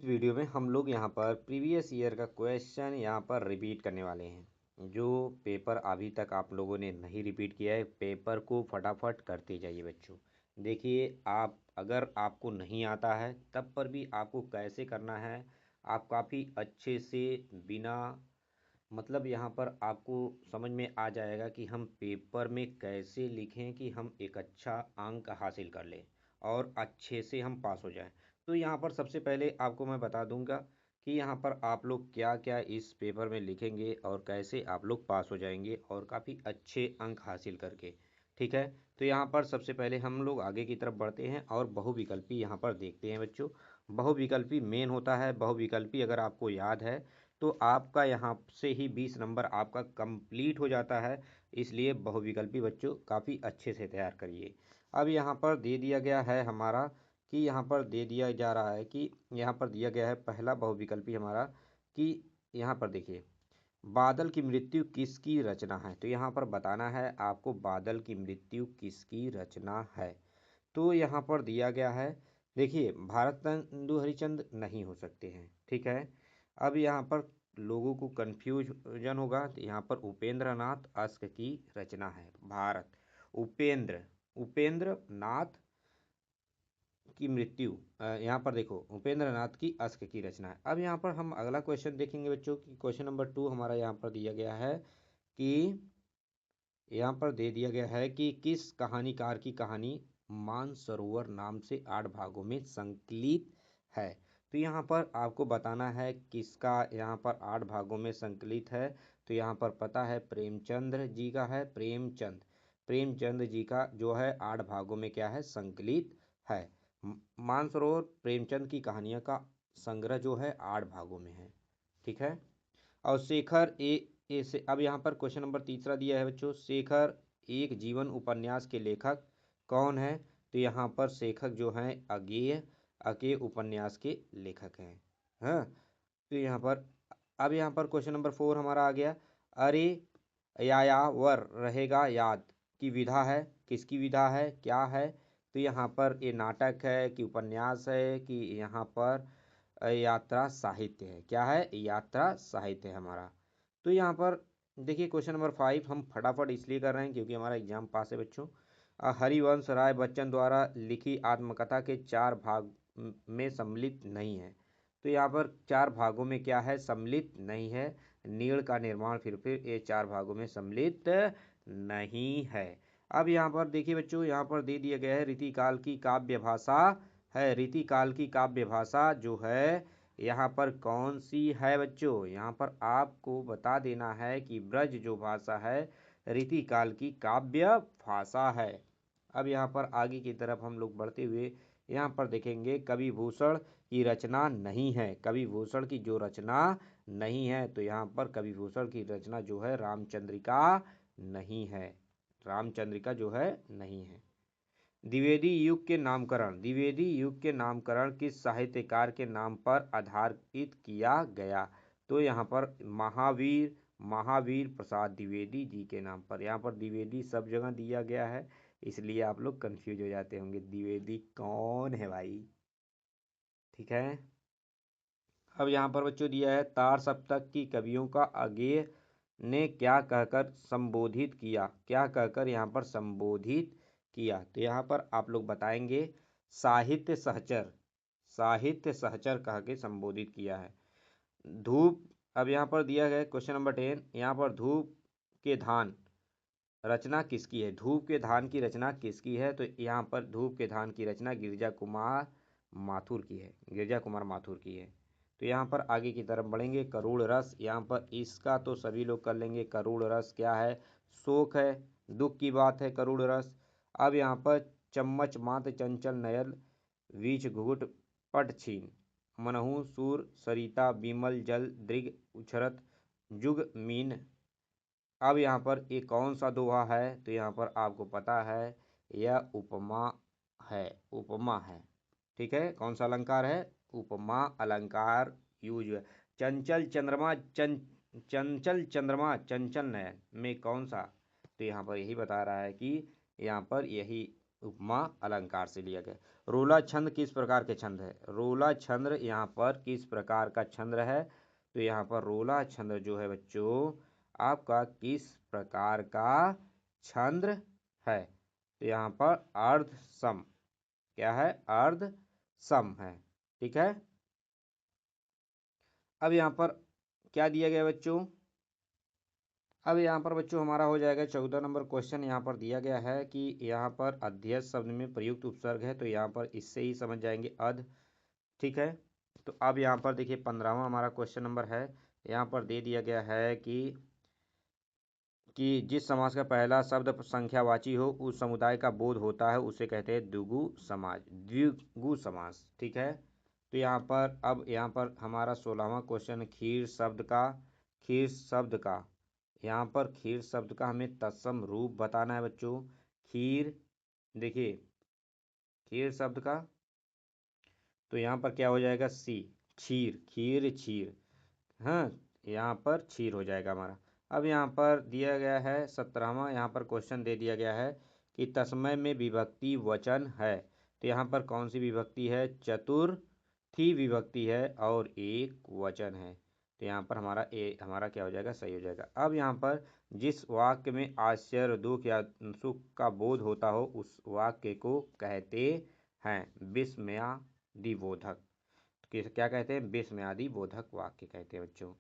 Video में हम लोग यहाँ पर प्रीवियस ईयर का क्वेश्चन यहाँ पर रिपीट करने वाले हैं। जो पेपर अभी तक आप लोगों ने नहीं रिपीट किया है, पेपर को फटाफट करते जाइए बच्चों। देखिए, आप अगर आपको नहीं आता है तब पर भी आपको कैसे करना है, आप काफ़ी अच्छे से बिना मतलब यहाँ पर आपको समझ में आ जाएगा कि हम पेपर में कैसे लिखें कि हम एक अच्छा अंक हासिल कर लें और अच्छे से हम पास हो जाएं। तो यहाँ पर सबसे पहले आपको मैं बता दूंगा कि यहाँ पर आप लोग क्या क्या इस पेपर में लिखेंगे और कैसे आप लोग पास हो जाएंगे और काफ़ी अच्छे अंक हासिल करके। ठीक है, तो यहाँ पर सबसे पहले हम लोग आगे की तरफ बढ़ते हैं और बहुविकल्पी यहाँ पर देखते हैं बच्चों। बहुविकल्पी मेन होता है। बहुविकल्पी अगर आपको याद है तो आपका यहाँ से ही 20 नंबर आपका कंप्लीट हो जाता है। इसलिए बहुविकल्पी बच्चों काफ़ी अच्छे से तैयार करिए। अब यहाँ पर दे दिया गया है हमारा कि यहाँ पर दे दिया जा रहा है कि यहाँ पर दिया गया है पहला बहुविकल्पी हमारा कि यहाँ पर देखिए, बादल की मृत्यु किसकी रचना है। तो यहाँ पर बताना है आपको बादल की मृत्यु किसकी रचना है। तो यहाँ पर दिया गया है, देखिए भारतेंदु हरिश्चंद्र नहीं हो सकते हैं। ठीक है, अब यहाँ पर लोगों को कन्फ्यूजन होगा तो यहाँ पर उपेंद्र नाथ अश्क की रचना है। भारत उपेंद्र उपेंद्र नाथ की मृत्यु, यहाँ पर देखो उपेंद्र नाथ की अश्क की रचना है। अब यहाँ पर हम अगला क्वेश्चन देखेंगे बच्चों की क्वेश्चन नंबर 2 हमारा यहाँ पर दिया गया है कि यहाँ पर दे दिया गया है कि किस कहानीकार की कहानी मानसरोवर नाम से 8 भागों में संकलित है। तो यहाँ पर आपको बताना है किसका यहाँ पर 8 भागों में संकलित है। तो यहाँ पर पता है प्रेमचंद्र जी का है। प्रेमचंद जी का जो है 8 भागों में क्या है, संकलित है। मानसरोवर प्रेमचंद की कहानियों का संग्रह जो है 8 भागों में है। ठीक है, और शेखर ए से अब यहाँ पर क्वेश्चन नंबर तीसरा दिया है बच्चों, शेखर एक जीवन उपन्यास के लेखक कौन है। तो यहाँ पर शेखर जो हैं अज्ञेय उपन्यास के लेखक हैं। हाँ, तो यहाँ पर अब यहाँ पर क्वेश्चन नंबर 4 हमारा आ गया, अरे यायावर रहेगा याद की विधा है, किसकी विधा है, क्या है। तो यहाँ पर ये नाटक है कि उपन्यास है कि यहाँ पर यात्रा साहित्य है। क्या है, यात्रा साहित्य है हमारा। तो यहाँ पर देखिए क्वेश्चन नंबर 5 हम फटाफट इसलिए कर रहे हैं क्योंकि हमारा एग्जाम पास है बच्चों। हरिवंश राय बच्चन द्वारा लिखी आत्मकथा के 4 भाग में सम्मिलित नहीं है। तो यहाँ पर 4 भागों में क्या है, सम्मिलित नहीं है। नीड़ का निर्माण फिर ये 4 भागों में सम्मिलित नहीं है। अब यहाँ पर देखिए बच्चों, यहाँ पर दे दिया गया है रीतिकाल की काव्य भाषा है। रीतिकाल की काव्य भाषा जो है यहाँ पर कौन सी है बच्चों, यहाँ पर आपको बता देना है कि ब्रज जो भाषा है रीतिकाल की काव्य भाषा है। अब यहाँ पर आगे की तरफ हम लोग बढ़ते हुए यहाँ पर देखेंगे कवि भूषण की रचना नहीं है। कवि भूषण की जो रचना नहीं है, तो यहाँ पर कवि भूषण की रचना जो है रामचंद्रिका नहीं है। रामचंद्रिका जो है नहीं है। द्विवेदी युग के नामकरण किस साहित्यकार के नाम पर आधारित किया गया। तो यहाँ पर महावीर प्रसाद द्विवेदी जी के नाम पर। यहाँ पर द्विवेदी सब जगह दिया गया है, इसलिए आप लोग कंफ्यूज हो जाते होंगे द्विवेदी कौन है भाई। ठीक है, अब यहाँ पर बच्चों दिया है तार सप्तक की कवियों का अज्ञेय ने क्या कहकर संबोधित किया। क्या कहकर यहाँ पर संबोधित किया। तो यहाँ पर आप लोग बताएंगे साहित्य सहचर, साहित्य सहचर कह के संबोधित किया है। धूप, अब यहाँ पर दिया गया क्वेश्चन नंबर 10, यहाँ पर धूप के धान रचना किसकी है। धूप के धान की रचना किसकी है। तो यहाँ पर धूप के धान की रचना गिरिजा कुमार माथुर की है। गिरिजा कुमार माथुर की है। तो यहाँ पर आगे की तरफ बढ़ेंगे, करुण रस, यहाँ पर इसका तो सभी लोग कर लेंगे। करुण रस क्या है, शोक है, दुख की बात है करुण रस। अब यहाँ पर चम्मच मात्र चंचल नयल वीच घुघुट पट छीन मनहु सूर सरिता बिमल जल दृग उछरत जुग मीन। अब यहाँ पर ये कौन सा दोहा है। तो यहाँ पर आपको पता है यह उपमा है, उपमा है। ठीक है, कौन सा अलंकार है, उपमा अलंकार यूज है। चंचल चंद्रमा चंचल नयन में कौन सा। तो यहाँ पर यही बता रहा है कि यहाँ पर यही उपमा अलंकार से लिया गया। रोला छंद किस प्रकार के छंद है? रोला छंद यहाँ पर किस प्रकार का छंद है? तो यहाँ पर रोला छंद जो है बच्चों आपका किस प्रकार का छंद है? तो यहाँ पर अर्ध सम, क्या है? अर्ध सम है। ठीक है। अब यहाँ पर क्या दिया गया बच्चों? अब यहाँ पर बच्चों हमारा हो जाएगा 14 नंबर क्वेश्चन। यहाँ पर दिया गया है कि यहाँ पर अध्यक्ष शब्द में प्रयुक्त उपसर्ग है, तो यहाँ पर इससे ही समझ जाएंगे अध। ठीक है। तो अब यहाँ पर देखिए 15वां हमारा क्वेश्चन नंबर है। यहाँ पर दे दिया गया है कि जिस समाज का पहला शब्द संख्यावाची हो उस समुदाय का बोध होता है, उसे कहते हैं द्विगु समाज, द्विगु समास। ठीक है। तो यहाँ पर अब यहाँ पर हमारा 16वां क्वेश्चन खीर शब्द का यहाँ पर खीर शब्द का हमें तत्सम रूप बताना है बच्चों। खीर, देखिए खीर शब्द का तो यहाँ पर क्या हो जाएगा? सी, क्षीर, खीर क्षीर। हाँ, यहाँ पर क्षीर हो जाएगा हमारा। अब यहाँ पर दिया गया है 17वां यहाँ पर क्वेश्चन दे दिया गया है कि तस्मय में विभक्ति वचन है, तो यहाँ पर कौन सी विभक्ति है? चतुर्थी विभक्ति है और एक वचन है। तो यहाँ पर हमारा क्या हो जाएगा? सही हो जाएगा। अब यहाँ पर जिस वाक्य में आश्चर्य, दुख या सुख का बोध होता हो उस वाक्य को कहते हैं विस्मयादिबोधक। क्या कहते हैं? विस्मयादिबोधक वाक्य कहते हैं बच्चों।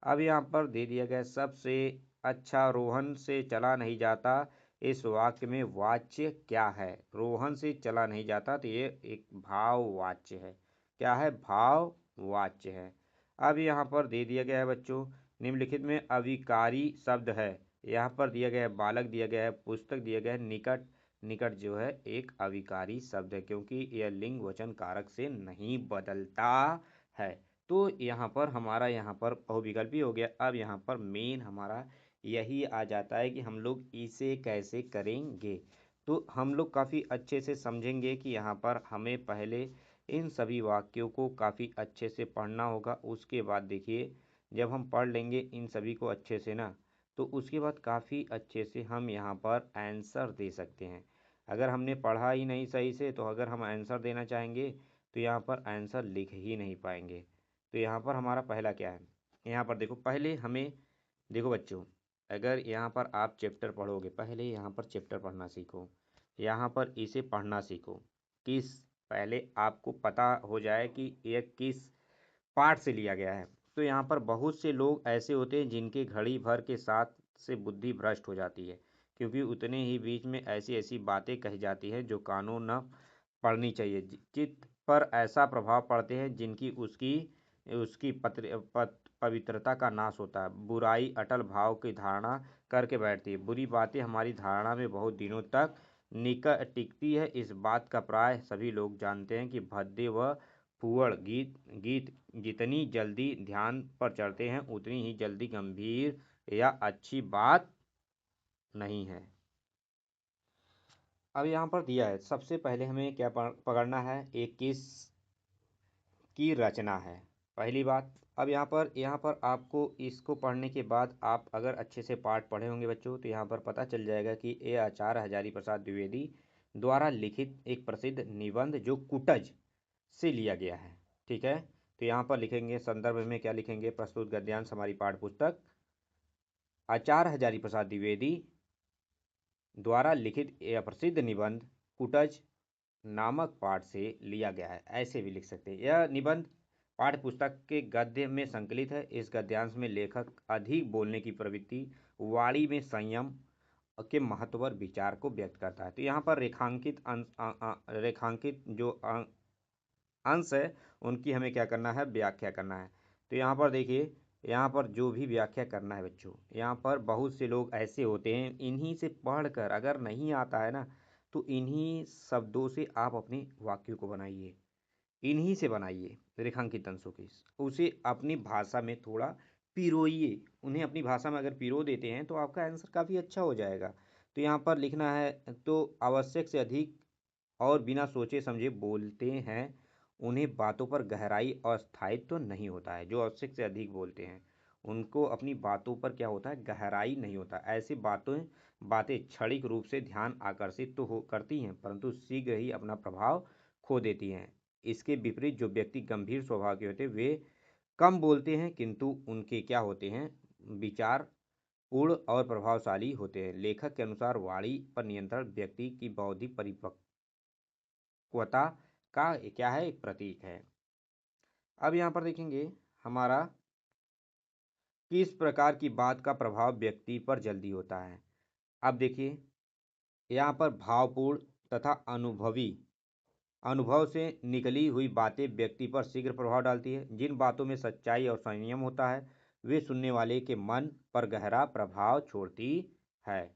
अब यहाँ पर दे दिया गया सबसे अच्छा रोहन से चला नहीं जाता, इस वाक्य में वाच्य क्या है? रोहन से चला नहीं जाता, तो ये एक भाववाच्य है। क्या है? भाववाच्य है। अब यहाँ पर दे दिया गया है बच्चों निम्नलिखित में अविकारी शब्द है। यहाँ पर दिया गया है बालक, दिया गया है पुस्तक, दिया गया है निकट। निकट जो है एक अविकारी शब्द है क्योंकि यह लिंग वचन कारक से नहीं बदलता है। तो यहाँ पर हमारा यहाँ पर बहुविकल्पी हो गया। अब यहाँ पर मेन हमारा यही आ जाता है कि हम लोग इसे कैसे करेंगे। तो हम लोग काफ़ी अच्छे से समझेंगे कि यहाँ पर हमें पहले इन सभी वाक्यों को काफ़ी अच्छे से पढ़ना होगा। उसके बाद देखिए जब हम पढ़ लेंगे इन सभी को अच्छे से ना, तो उसके बाद काफ़ी अच्छे से हम यहाँ पर आंसर दे सकते हैं। अगर हमने पढ़ा ही नहीं सही से तो अगर हम आंसर देना चाहेंगे तो यहाँ पर आंसर लिख ही नहीं पाएंगे। तो यहाँ पर हमारा पहला क्या है? यहाँ पर देखो पहले हमें, देखो बच्चों अगर यहाँ पर आप चैप्टर पढ़ोगे, पहले यहाँ पर चैप्टर पढ़ना सीखो, यहाँ पर इसे पढ़ना सीखो। किस पहले आपको पता हो जाए कि यह किस पाठ से लिया गया है। तो यहाँ पर बहुत से लोग ऐसे होते हैं जिनके घड़ी भर के साथ से बुद्धि भ्रष्ट हो जाती है, क्योंकि उतने ही बीच में ऐसी ऐसी बातें कही जाती हैं जो कानून न पढ़नी चाहिए। चित्त पर ऐसा प्रभाव पड़ते हैं जिनकी उसकी उसकी पवित्रता का नाश होता है। बुराई अटल भाव की धारणा करके बैठती है। बुरी बातें हमारी धारणा में बहुत दिनों तक निकट टिकती है। इस बात का प्राय सभी लोग जानते हैं कि भद्दे व फूहड़ गीत जितनी जल्दी ध्यान पर चढ़ते हैं उतनी ही जल्दी गंभीर या अच्छी बात नहीं है। अब यहाँ पर दिया है सबसे पहले हमें क्या पकड़ना है? एक किस की रचना है, पहली बात। अब यहाँ पर आपको इसको पढ़ने के बाद आप अगर अच्छे से पाठ पढ़े होंगे बच्चों तो यहाँ पर पता चल जाएगा कि ये आचार्य हजारी प्रसाद द्विवेदी द्वारा लिखित एक प्रसिद्ध निबंध जो कुटज से लिया गया है। ठीक है। तो यहाँ पर लिखेंगे संदर्भ में क्या लिखेंगे? प्रस्तुत गद्यांश हमारी पाठ्य पुस्तक आचार्य हजारी प्रसाद द्विवेदी द्वारा लिखित यह प्रसिद्ध निबंध कुटज नामक पाठ से लिया गया है, ऐसे भी लिख सकते हैं। यह निबंध पाठ्य पुस्तक के गद्य में संकलित है। इस गद्यांश में लेखक अधिक बोलने की प्रवृत्ति, वाणी में संयम के महत्व पर विचार को व्यक्त करता है। तो यहाँ पर रेखांकित जो अंश है उनकी हमें क्या करना है? व्याख्या करना है। तो यहाँ पर देखिए यहाँ पर जो भी व्याख्या करना है बच्चों, यहाँ पर बहुत से लोग ऐसे होते हैं इन्हीं से पढ़कर अगर नहीं आता है ना तो इन्हीं शब्दों से आप अपने वाक्यों को बनाइए, इन्हीं से बनाइए रेखांकित अंशों की, उसे अपनी भाषा में थोड़ा पिरोइए। उन्हें अपनी भाषा में अगर पिरो देते हैं तो आपका आंसर काफ़ी अच्छा हो जाएगा। तो यहाँ पर लिखना है तो आवश्यक से अधिक और बिना सोचे समझे बोलते हैं, उन्हें बातों पर गहराई और स्थायित्व तो नहीं होता है। जो आवश्यक से अधिक बोलते हैं उनको अपनी बातों पर क्या होता है? गहराई नहीं होता। ऐसी बातें बातें क्षणिक रूप से ध्यान आकर्षित तो हो करती हैं, परंतु शीघ्र ही अपना प्रभाव खो देती हैं। इसके विपरीत जो व्यक्ति गंभीर स्वभाव के होते हैं वे कम बोलते हैं, किंतु उनके क्या होते हैं, विचार पूर्ण और प्रभावशाली होते हैं। लेखक के अनुसार वाणी पर नियंत्रण व्यक्ति की बौद्धिक परिपक्वता का क्या है, एक प्रतीक है। अब यहाँ पर देखेंगे हमारा किस प्रकार की बात का प्रभाव व्यक्ति पर जल्दी होता है। अब देखिए यहाँ पर भावपूर्ण तथा अनुभव से निकली हुई बातें व्यक्ति पर शीघ्र प्रभाव डालती है। जिन बातों में सच्चाई और संयम होता है वे सुनने वाले के मन पर गहरा प्रभाव छोड़ती है।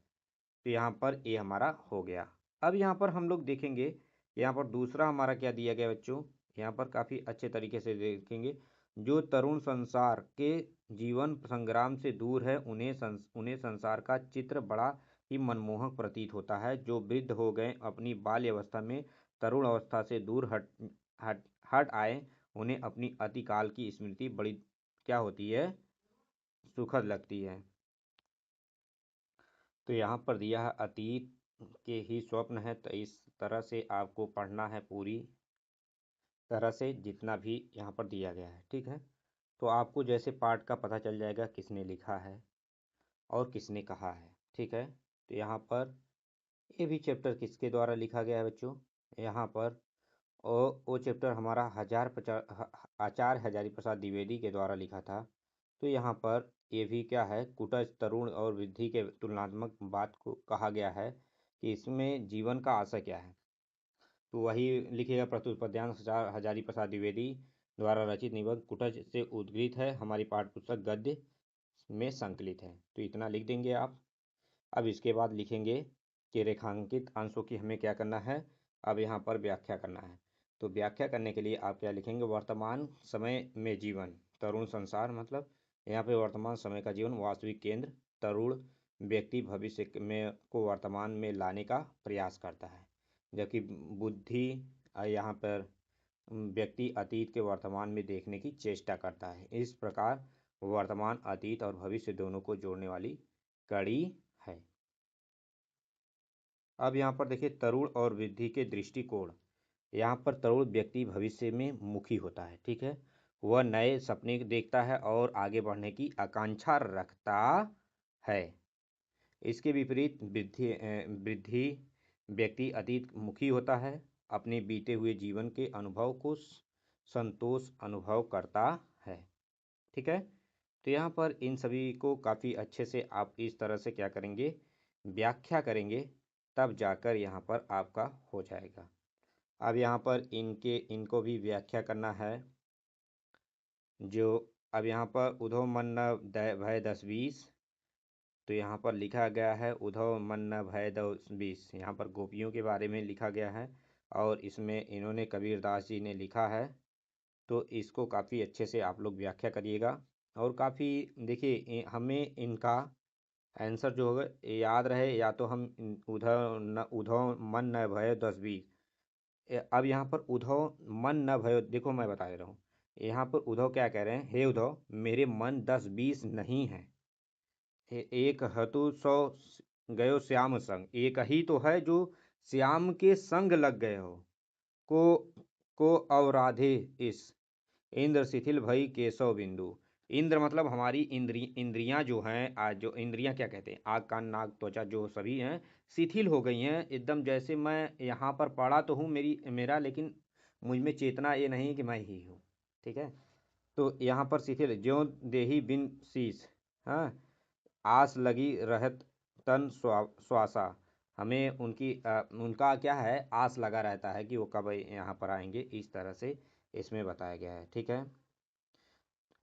तो यहाँ पर ये हमारा हो गया। अब यहाँ पर हम लोग देखेंगे यहाँ पर दूसरा हमारा क्या दिया गया बच्चों, यहाँ पर काफ़ी अच्छे तरीके से देखेंगे। जो तरुण संसार के जीवन संग्राम से दूर है उन्हें संसार का चित्र बड़ा ही मनमोहक प्रतीत होता है। जो वृद्ध हो गए अपनी बाल्य अवस्था में तरुण अवस्था से दूर हट हट आए उन्हें अपनी अतिकाल की स्मृति बड़ी क्या होती है, सुखद लगती है। तो यहाँ पर दिया है अतीत के ही स्वप्न है, तो इस तरह से आपको पढ़ना है पूरी तरह से जितना भी यहाँ पर दिया गया है, ठीक है। तो आपको जैसे पाठ का पता चल जाएगा किसने लिखा है और किसने कहा है, ठीक है। तो यहाँ पर ये भी चैप्टर किसके द्वारा लिखा गया है बच्चों, यहाँ पर वो चैप्टर हमारा आचार्य हजारी प्रसाद द्विवेदी के द्वारा लिखा था। तो यहाँ पर ये भी क्या है, कुटज तरुण और वृद्धि के तुलनात्मक बात को कहा गया है कि इसमें जीवन का आशय क्या है। तो वही लिखेगा प्रत्युत्पाद्यांश हजारी प्रसाद द्विवेदी द्वारा रचित निबंध कुटज से उद्गृत है, हमारी पाठ्यपुस्तक गद्य में संकलित है। तो इतना लिख देंगे आप। अब इसके बाद लिखेंगे कि रेखांकित अंशों की हमें क्या करना है, अब यहाँ पर व्याख्या करना है। तो व्याख्या करने के लिए आप क्या लिखेंगे, वर्तमान समय में जीवन तरुण संसार, मतलब यहाँ पे वर्तमान समय का जीवन वास्तविक केंद्र तरुण व्यक्ति भविष्य में को वर्तमान में लाने का प्रयास करता है, जबकि बुद्धि यहाँ पर व्यक्ति अतीत के वर्तमान में देखने की चेष्टा करता है। इस प्रकार वर्तमान अतीत और भविष्य दोनों को जोड़ने वाली कड़ी है। अब यहाँ पर देखिए तरुण और वृद्धि के दृष्टिकोण। यहाँ पर तरुण व्यक्ति भविष्य में मुखी होता है, ठीक है। वह नए सपने देखता है और आगे बढ़ने की आकांक्षा रखता है। इसके विपरीत वृद्धि व्यक्ति अतीत मुखी होता है, अपने बीते हुए जीवन के अनुभव को संतोष अनुभव करता है, ठीक है। तो यहाँ पर इन सभी को काफ़ी अच्छे से आप इस तरह से क्या करेंगे, व्याख्या करेंगे, तब जाकर यहाँ पर आपका हो जाएगा। अब यहाँ पर इनको भी व्याख्या करना है। जो अब यहाँ पर उधो मन न भय 10-20, तो यहाँ पर लिखा गया है उधो मन न भय 10-20, यहाँ पर गोपियों के बारे में लिखा गया है और इसमें इन्होंने कबीरदास जी ने लिखा है। तो इसको काफ़ी अच्छे से आप लोग व्याख्या करिएगा और काफ़ी देखिए हमें इनका आंसर जो होगा याद रहे, या तो हम उधो मन न भय 10-20। अब यहाँ पर उधो मन न भयो, देखो मैं बता दे रहा हूँ, यहाँ पर उधो क्या कह रहे हैं, हे उधो मेरे मन 10-20 नहीं है, एक हतु 100 गयो श्याम संग, एक ही तो है जो श्याम के संग लग गए हो, को को अवराधे इस इंद्र शिथिल भई केशव बिंदु। इंद्र मतलब हमारी इंद्रियां जो हैं, आज जो इंद्रियां क्या कहते हैं, आग कान नाक त्वचा जो सभी हैं शिथिल हो गई हैं एकदम। जैसे मैं यहाँ पर पड़ा तो हूँ मेरा, लेकिन मुझ में चेतना ये नहीं कि मैं ही हूँ, ठीक है। तो यहाँ पर शिथिल ज्यों देही बिन शीस, हाँ आस लगी रहत तन श्वासा, हमें उनका क्या है, आस लगा रहता है कि वो कब यहाँ पर आएंगे, इस तरह से इसमें बताया गया है, ठीक है।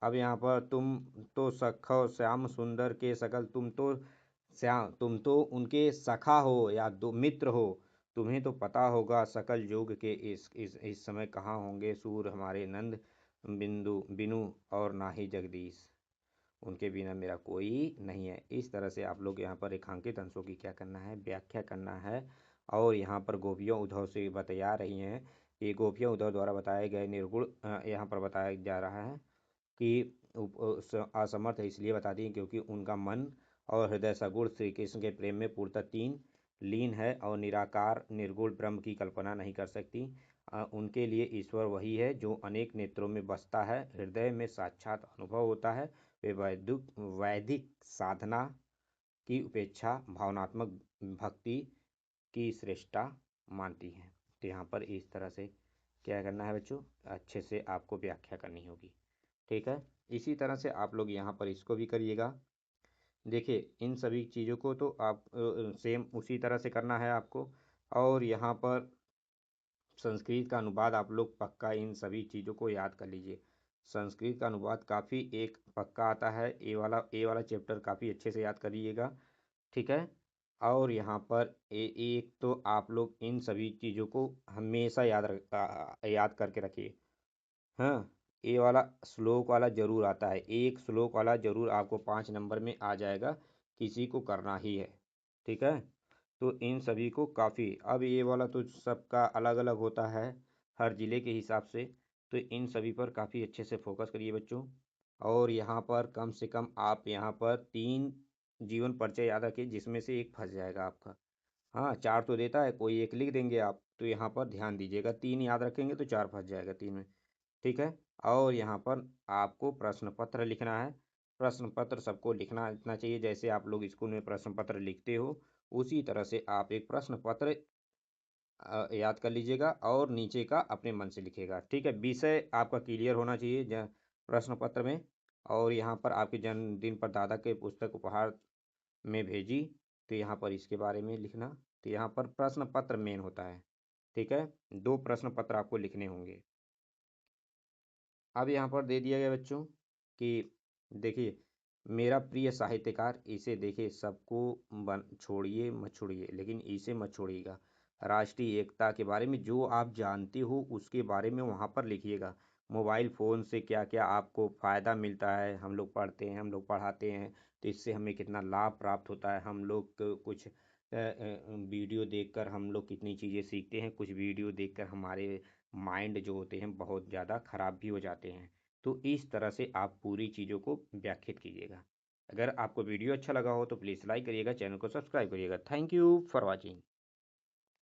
अब यहाँ पर तुम तो सखो श्याम सुंदर के सकल, तुम तो उनके सखा हो या दो मित्र हो, तुम्हें तो पता होगा सकल युग के इस समय कहाँ होंगे सूर हमारे नंद बिनु और ना ही जगदीश, उनके बिना मेरा कोई नहीं है। इस तरह से आप लोग यहाँ पर रेखांकित अंशों की क्या करना है, व्याख्या करना है। और यहाँ पर गोपियों उद्धव से बता रही हैं, ये गोपियों उद्धव द्वारा बताए गए निर्गुण यहाँ पर बताया जा रहा है कि असमर्थ है, इसलिए बता दी क्योंकि उनका मन और हृदय सगुण श्री कृष्ण के प्रेम में पूर्णतः तीन लीन है और निराकार निर्गुण ब्रह्म की कल्पना नहीं कर सकती। उनके लिए ईश्वर वही है जो अनेक नेत्रों में बसता है, हृदय में साक्षात अनुभव होता है। वे वैदिक साधना की उपेक्षा भावनात्मक भक्ति की श्रेष्ठता मानती हैं। तो यहाँ पर इस तरह से क्या करना है बच्चों, अच्छे से आपको व्याख्या करनी होगी। ठीक है, इसी तरह से आप लोग यहाँ पर इसको भी करिएगा। देखिए इन सभी चीज़ों को तो आप सेम उसी तरह से करना है आपको। और यहाँ पर संस्कृत का अनुवाद आप लोग पक्का इन सभी चीज़ों को याद कर लीजिए। संस्कृत का अनुवाद काफ़ी एक पक्का आता है, ए वाला चैप्टर काफ़ी अच्छे से याद करिएगा। ठीक है, और यहाँ पर एक तो आप लोग इन सभी चीज़ों को हमेशा याद करके रखिए। हाँ, ए वाला श्लोक वाला जरूर आता है, एक श्लोक वाला जरूर आपको 5 नंबर में आ जाएगा, किसी को करना ही है। ठीक है, तो इन सभी को काफ़ी, अब ये वाला तो सबका अलग अलग होता है हर ज़िले के हिसाब से, तो इन सभी पर काफ़ी अच्छे से फोकस करिए बच्चों। और यहाँ पर कम से कम आप यहाँ पर 3 जीवन परिचय याद रखिए, जिसमें से एक फंस जाएगा आपका। हाँ, 4 तो देता है, कोई एक लिख देंगे आप, तो यहाँ पर ध्यान दीजिएगा, 3 याद रखेंगे तो 4 फंस जाएगा 3 में। ठीक है, और यहाँ पर आपको प्रश्न पत्र लिखना है। प्रश्न पत्र सबको लिखना इतना चाहिए, जैसे आप लोग स्कूल में प्रश्न पत्र लिखते हो उसी तरह से आप एक प्रश्न पत्र याद कर लीजिएगा और नीचे का अपने मन से लिखिएगा। ठीक है, विषय आपका क्लियर होना चाहिए प्रश्न पत्र में। और यहाँ पर आपके जन्मदिन पर दादा के पुस्तक उपहार में भेजी, तो यहाँ पर इसके बारे में लिखना। तो यहाँ पर प्रश्न पत्र मेन होता है। ठीक है, 2 प्रश्न पत्र आपको लिखने होंगे। अब यहाँ पर दे दिया गया बच्चों कि देखिए, मेरा प्रिय साहित्यकार, इसे देखिए सबको बन छोड़िए मत छोड़िए, लेकिन इसे मत छोड़िएगा। राष्ट्रीय एकता के बारे में जो आप जानते हो उसके बारे में वहाँ पर लिखिएगा। मोबाइल फ़ोन से क्या क्या आपको फ़ायदा मिलता है, हम लोग पढ़ते हैं, हम लोग पढ़ाते हैं, तो इससे हमें कितना लाभ प्राप्त होता है। हम लोग कुछ वीडियो देखकर हम लोग कितनी चीज़ें सीखते हैं, कुछ वीडियो देखकर हमारे माइंड जो होते हैं बहुत ज़्यादा ख़राब भी हो जाते हैं। तो इस तरह से आप पूरी चीज़ों को व्याख्यात कीजिएगा। अगर आपको वीडियो अच्छा लगा हो तो प्लीज़ लाइक करिएगा, चैनल को सब्सक्राइब करिएगा। Thank you for watching.